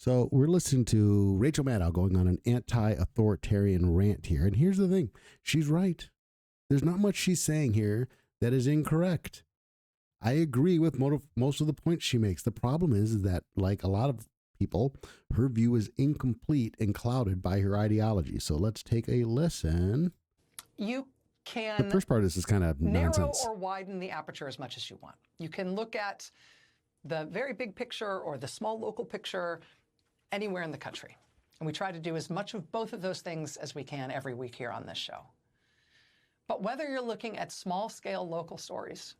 So we're listening to Rachel Maddow going on an anti-authoritarian rant here. And here's the thing. She's right. There's not much she's saying here that is incorrect. I agree with most of the points she makes. The problem is that, like a lot of people, her view is incomplete and clouded by her ideology. So let's take a listen. You can the first part of this is kind of nonsense. Narrow or widen the aperture as much as you want. You can look at the very big picture or the small local picture anywhere in the country. And we try to do as much of both of those things as we can every week here on this show. But whether you're looking at small-scale local stories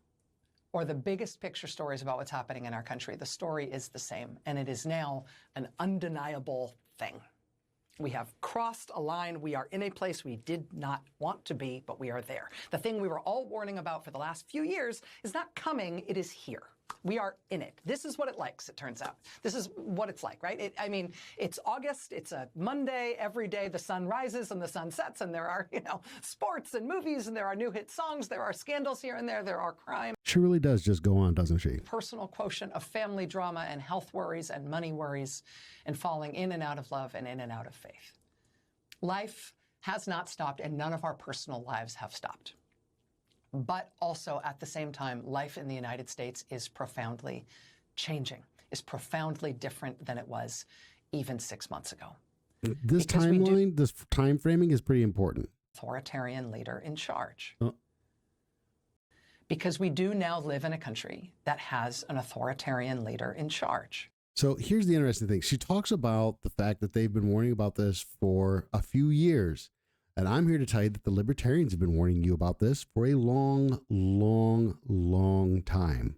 or the biggest picture stories about what's happening in our country, the story is the same, and it is now an undeniable thing. We have crossed a line. We are in a place we did not want to be, but we are there. The thing we were all warning about for the last few years is not coming, it is here. We are in it. This is what it likes, it turns out. This is what it's like, right? It's August, it's a Monday, every day the sun rises and the sun sets, and there are, sports and movies, and there are new hit songs, there are scandals here and there are crime. She really does just go on, doesn't she? Personal quotient of family drama and health worries and money worries and falling in and out of love and in and out of faith. Life has not stopped, and none of our personal lives have stopped. But also, at the same time, life in the United States is profoundly changing, is profoundly different than it was even 6 months ago. This timeline, this time framing is pretty important. Authoritarian leader in charge. Because we do now live in a country that has an authoritarian leader in charge. So here's the interesting thing. She talks about the fact that they've been warning about this for a few years. And I'm here to tell you that the libertarians have been warning you about this for a long, long, long time.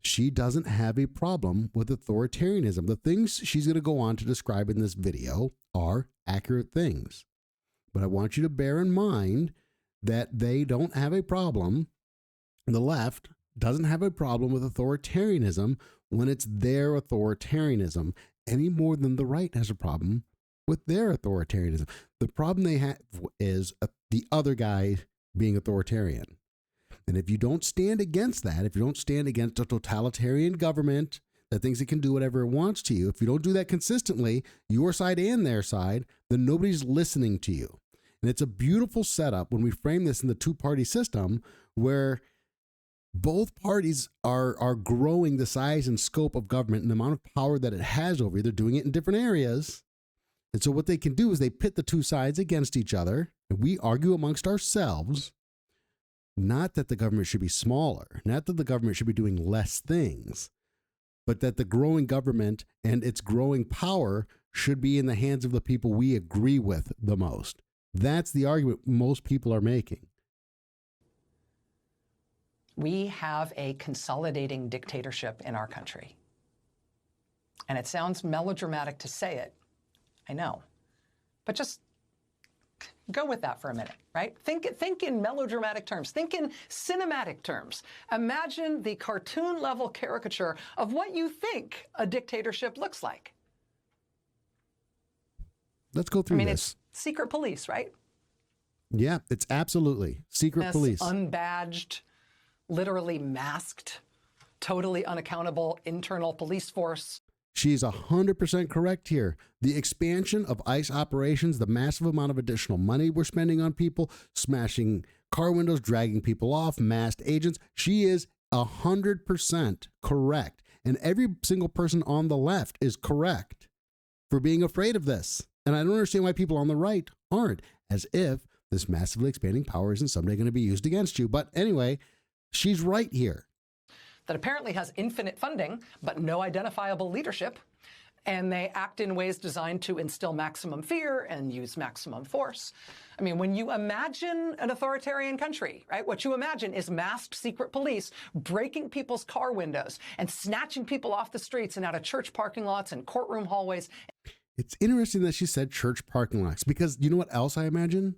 She doesn't have a problem with authoritarianism. The things she's going to go on to describe in this video are accurate things. But I want you to bear in mind that they don't have a problem. The left doesn't have a problem with authoritarianism when it's their authoritarianism, any more than the right has a problem with their authoritarianism. The problem they have is the other guy being authoritarian. And if you don't stand against that, if you don't stand against a totalitarian government that thinks it can do whatever it wants to you, if you don't do that consistently, your side and their side, then nobody's listening to you. And it's a beautiful setup when we frame this in the two-party system where both parties are growing the size and scope of government and the amount of power that it has over you. They're doing it in different areas. And so what they can do is they pit the two sides against each other, and we argue amongst ourselves, not that the government should be smaller, not that the government should be doing less things, but that the growing government and its growing power should be in the hands of the people we agree with the most. That's the argument most people are making. We have a consolidating dictatorship in our country. And it sounds melodramatic to say it, I know, but just go with that for a minute, right? Think in melodramatic terms. Think in cinematic terms. Imagine the cartoon-level caricature of what you think a dictatorship looks like. Let's go through this. It's secret police, right? Yeah, it's absolutely secret police. Unbadged, literally masked, totally unaccountable internal police force. She's 100% correct here. The expansion of ICE operations, the massive amount of additional money we're spending on people, smashing car windows, dragging people off, masked agents. She is 100% correct. And every single person on the left is correct for being afraid of this. And I don't understand why people on the right aren't, as if this massively expanding power isn't someday going to be used against you. But anyway, she's right here. That apparently has infinite funding, but no identifiable leadership. And they act in ways designed to instill maximum fear and use maximum force. I mean, when you imagine an authoritarian country, right, what you imagine is masked secret police breaking people's car windows and snatching people off the streets and out of church parking lots and courtroom hallways. It's interesting that she said church parking lots, because you know what else I imagine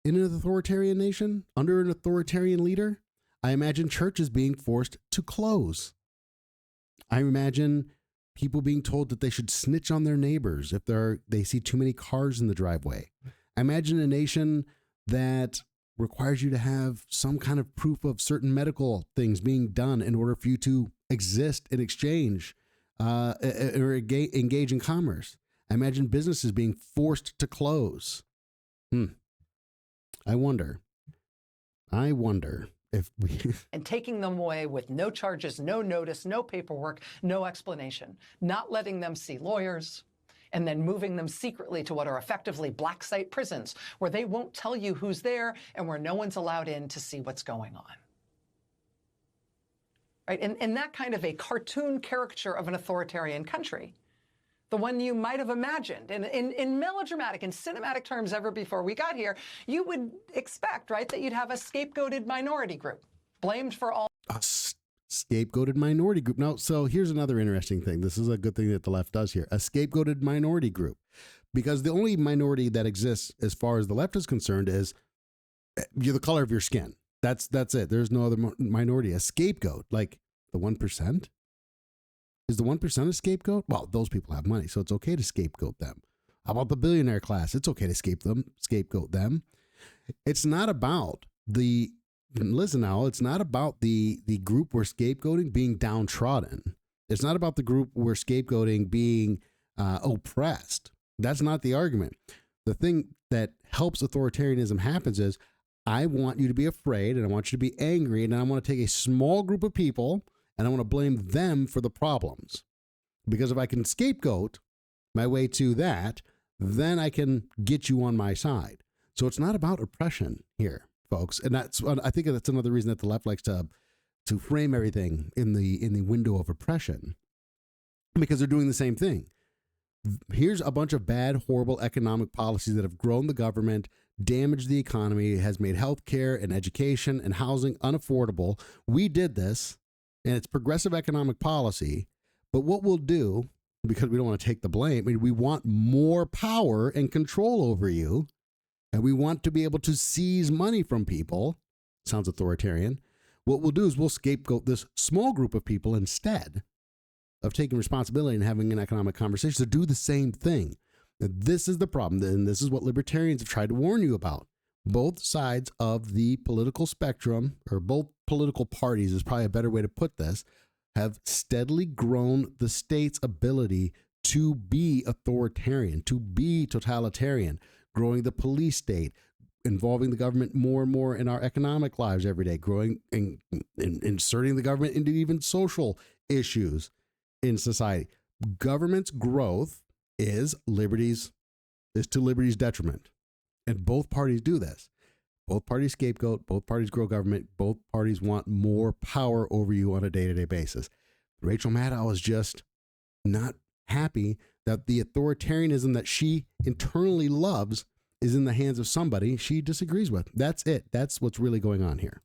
in an authoritarian nation, under an authoritarian leader? I imagine churches being forced to close. I imagine people being told that they should snitch on their neighbors if they see too many cars in the driveway. I imagine a nation that requires you to have some kind of proof of certain medical things being done in order for you to exist in exchange. or engage in commerce. I imagine businesses being forced to close. I wonder if we and taking them away with no charges, no notice, no paperwork, no explanation, not letting them see lawyers, and then moving them secretly to what are effectively black site prisons, where they won't tell you who's there and where no one's allowed in to see what's going on. Right? And that kind of a cartoon caricature of an authoritarian country, the one you might have imagined in melodramatic and cinematic terms ever before we got here, you would expect, right, that you'd have a scapegoated minority group blamed for all. A scapegoated minority group. Now, so here's another interesting thing. This is a good thing that the left does here. A scapegoated minority group. Because the only minority that exists as far as the left is concerned is you're the color of your skin. That's it. There's no other minority. A scapegoat, like the 1%? Is the 1% a scapegoat? Well, those people have money, so it's okay to scapegoat them. How about the billionaire class? It's okay to scapegoat them. It's not about listen now, it's not about the group we're scapegoating being downtrodden. It's not about the group we're scapegoating being oppressed. That's not the argument. The thing that helps authoritarianism happens is I want you to be afraid and I want you to be angry and I want to take a small group of people and I want to blame them for the problems. Because if I can scapegoat my way to that, then I can get you on my side. So it's not about oppression here, folks. And I think that's another reason that the left likes to frame everything in the window of oppression, because they're doing the same thing. Here's a bunch of bad, horrible economic policies that have grown the government, damaged the economy, has made healthcare and education and housing unaffordable. We did this, and it's progressive economic policy. But what we'll do, because we don't want to take the blame, we want more power and control over you, and we want to be able to seize money from people. Sounds authoritarian. What we'll do is we'll scapegoat this small group of people instead of taking responsibility and having an economic conversation to do the same thing. This is the problem, and this is what libertarians have tried to warn you about. Both sides of the political spectrum, or both political parties is probably a better way to put this, have steadily grown the state's ability to be authoritarian, to be totalitarian, growing the police state, involving the government more and more in our economic lives every day, growing and inserting the government into even social issues in society. Government's growth is to liberty's detriment. And both parties do this. Both parties scapegoat, both parties grow government, both parties want more power over you on a day-to-day basis. Rachel Maddow is just not happy that the authoritarianism that she internally loves is in the hands of somebody she disagrees with. That's it. That's what's really going on here.